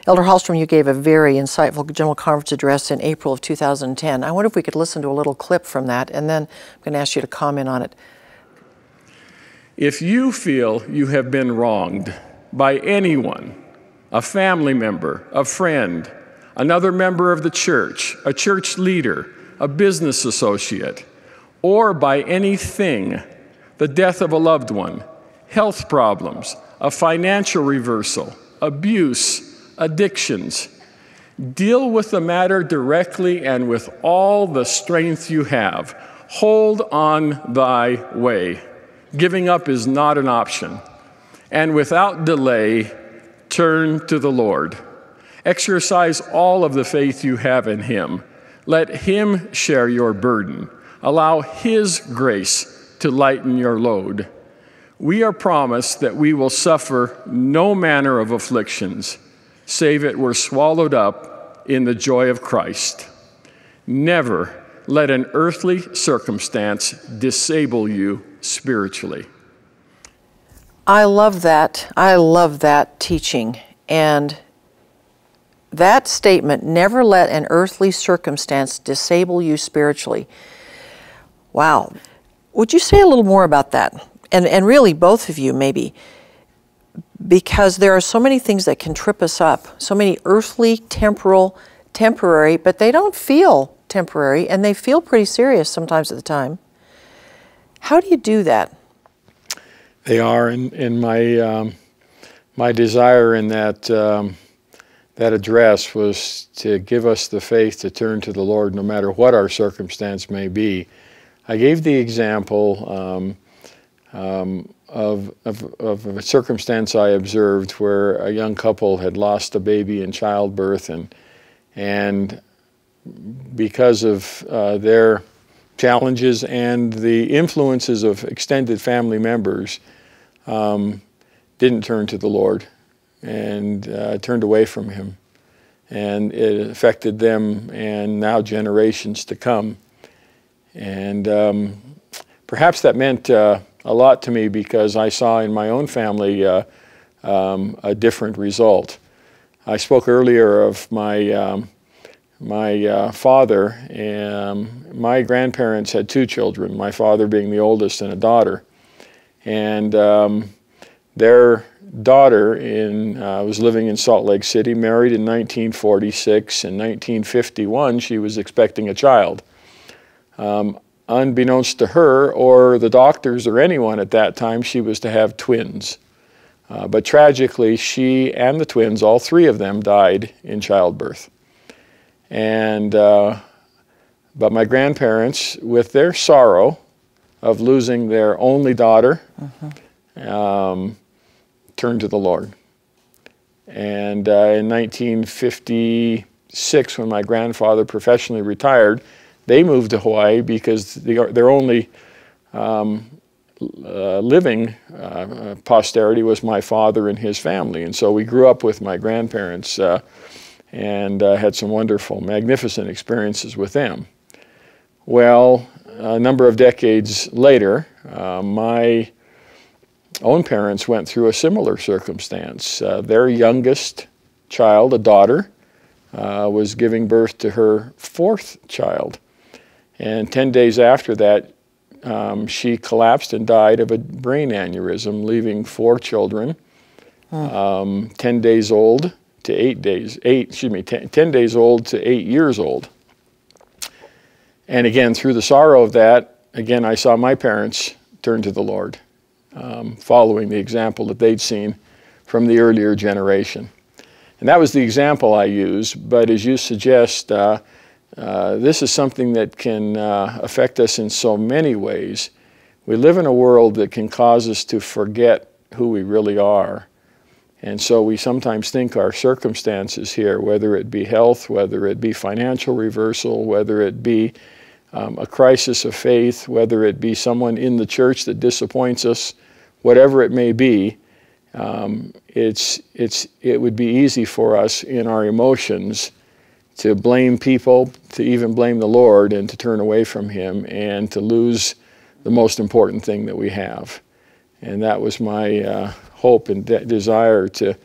Elder Hallstrom, you gave a very insightful General Conference address in April of 2010. I wonder if we could listen to a little clip from that, and then I'm going to ask you to comment on it. If you feel you have been wronged by anyone, a family member, a friend, another member of the church, a church leader, a business associate, or by anything, the death of a loved one, health problems, a financial reversal, abuse, addictions, deal with the matter directly and with all the strength you have. Hold on thy way. Giving up is not an option. And without delay, turn to the Lord. Exercise all of the faith you have in Him. Let Him share your burden. Allow His grace to lighten your load. We are promised that we will suffer no manner of afflictions, save it were swallowed up in the joy of Christ. Never let an earthly circumstance disable you spiritually. I love that. I love that teaching. And that statement, never let an earthly circumstance disable you spiritually. Wow. Would you say a little more about that? And really, both of you, maybe. Because there are so many things that can trip us up. So many earthly, temporal, temporary, but they don't feel temporary, and they feel pretty serious sometimes at the time. How do you do that? They are, and my desire in that address was to give us the faith to turn to the Lord no matter what our circumstance may be. I gave the example of a circumstance I observed where a young couple had lost a baby in childbirth, and because of their challenges and the influences of extended family members, didn't turn to the Lord and turned away from Him. And it affected them and now generations to come. And perhaps that meant a lot to me because I saw in my own family a different result. I spoke earlier of my father, and my grandparents had two children, my father being the oldest and a daughter. And their daughter was living in Salt Lake City, married in 1946. In 1951, she was expecting a child. Unbeknownst to her or the doctors or anyone at that time, she was to have twins. But tragically, she and the twins, all three of them, died in childbirth. And but my grandparents, with their sorrow of losing their only daughter, turned to the Lord. And in 1956, when my grandfather professionally retired, they moved to Hawaii because their only living posterity was my father and his family. And so we grew up with my grandparents and had some wonderful, magnificent experiences with them. Well, a number of decades later, my own parents went through a similar circumstance. Their youngest child, a daughter, was giving birth to her fourth child. And 10 days after that, she collapsed and died of a brain aneurysm, leaving 4 children, 10 days old to 10 days old to 8 years old. And again, through the sorrow of that, again, I saw my parents turn to the Lord, following the example that they'd seen from the earlier generation. And that was the example I used, but as you suggest, this is something that can affect us in so many ways. We live in a world that can cause us to forget who we really are. And so we sometimes think our circumstances here, whether it be health, whether it be financial reversal, whether it be a crisis of faith, whether it be someone in the church that disappoints us, whatever it may be, it would be easy for us in our emotions to blame people, to even blame the Lord, and to turn away from Him, and to lose the most important thing that we have. And that was my hope and desire to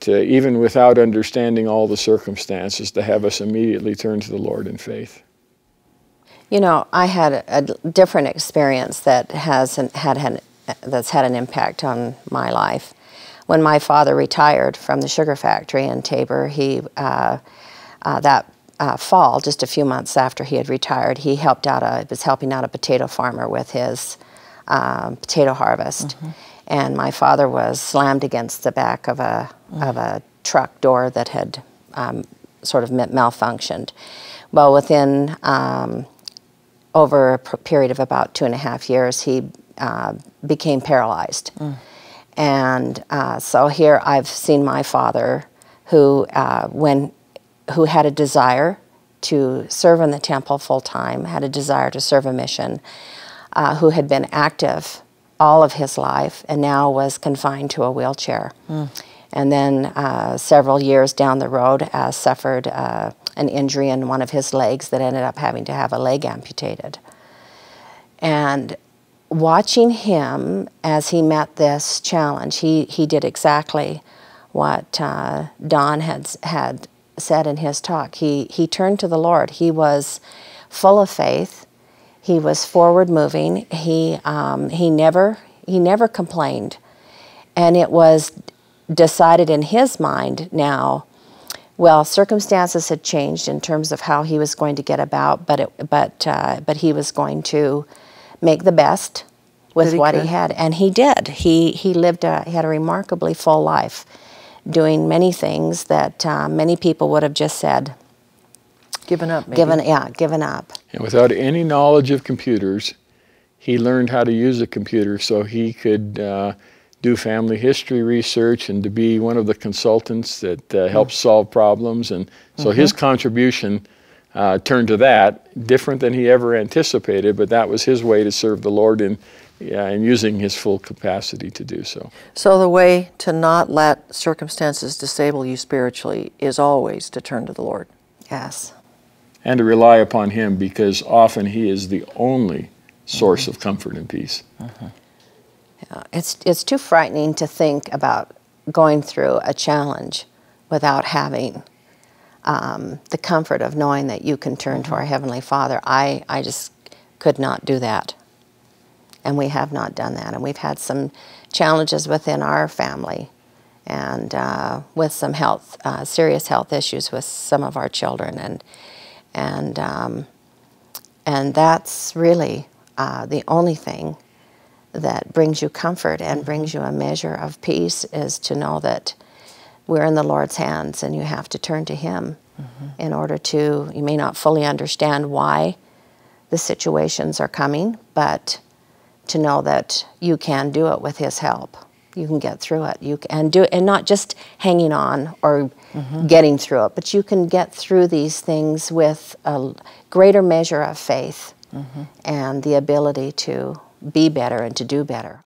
to, even without understanding all the circumstances, to have us immediately turn to the Lord in faith. You know, I had a different experience that that's had an impact on my life. When my father retired from the sugar factory in Tabor, he that fall, just a few months after he had retired, he was helping out a potato farmer with his potato harvest. And my father was slammed against the back of a truck door that had sort of malfunctioned. Well, within over a period of about 2.5 years, he became paralyzed. And so here I've seen my father, who had a desire to serve in the temple full time, had a desire to serve a mission, who had been active all of his life and now was confined to a wheelchair. And then several years down the road suffered an injury in one of his legs that ended up having to have a leg amputated. And watching him as he met this challenge, he did exactly what Don had said in his talk. He turned to the Lord. He was full of faith. He was forward moving. He never complained, and it was decided in his mind now. Well, circumstances had changed in terms of how he was going to get about, but he was going to make the best with what he had, and he did. He had a remarkably full life, doing many things that many people would have just said, given up, maybe. Given up. And without any knowledge of computers, he learned how to use a computer so he could do family history research and to be one of the consultants that helps solve problems. And so his contribution turned to that, different than he ever anticipated, but that was his way to serve the Lord in using his full capacity to do so. So the way to not let circumstances disable you spiritually is always to turn to the Lord. Yes. And to rely upon him, because often he is the only source of comfort and peace. Yeah, it's too frightening to think about going through a challenge without having the comfort of knowing that you can turn to our Heavenly Father. I just could not do that. And we have not done that. And we've had some challenges within our family and with some serious health issues with some of our children. And that's really the only thing that brings you comfort and brings you a measure of peace, is to know that we're in the Lord's hands and you have to turn to Him in order to, you may not fully understand why the situations are coming, but to know that you can do it with His help. You can get through it. You can do it, and not just hanging on or getting through it, but you can get through these things with a greater measure of faith and the ability to be better and to do better.